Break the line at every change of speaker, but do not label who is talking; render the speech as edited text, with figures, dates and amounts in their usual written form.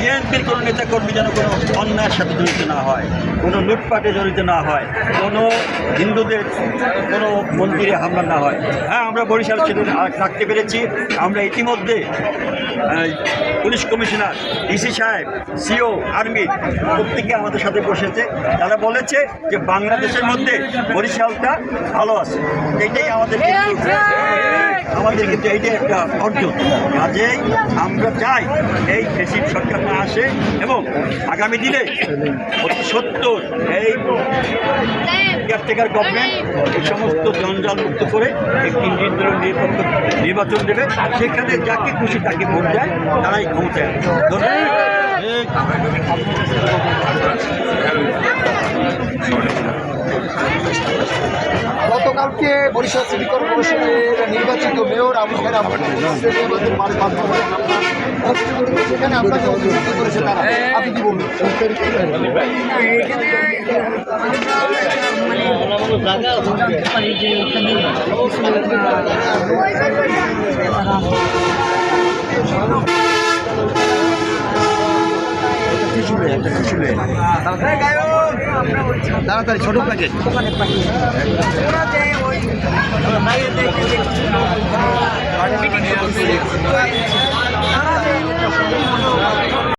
বিএনপির কোনো নেতাকর্মী যেন কোনো অন্যায়ের সাথে জড়িত না হয়, কোনো লুটপাটে জড়িত না হয়, কোনো হিন্দুদের কোনো মন্দিরে হামলা না হয়। হ্যাঁ, আমরা বরিশাল সেদিন রাখতে পেরেছি। আমরা ইতিমধ্যে পুলিশ কমিশনার, ডিসি সাহেব, সিও, আর্মি প্রত্যেকে আমাদের সাথে বসেছে। তারা বলেছে যে বাংলাদেশের মধ্যে বরিশালটা ভালো আছে। এইটাই আমাদের কিন্তু এইটাই একটা অর্জন। কাজেই আমরা চাই এই ফ্যাসিস্ট সরকার না আসে এবং আগামী দিনে অতি সত্তর এই কেয়ারটেকার গভর্নমেন্ট এই সমস্ত জঞ্জাল মুক্ত করে একটি নিরপেক্ষ নির্বাচন দেবে। সেখানে যাকে খুশি তাকে ভোট দেয়, তারাই ক্ষমতায়।
গতকালকে বরিশাল সিটি কর্পোরেশনের নির্বাচিত মেয়র সেখানে আপনাকে অভিযুক্ত করেছে তারা, আপনি কি বলবেন?
তাড়াতাড়ি ছোট প্যাকেট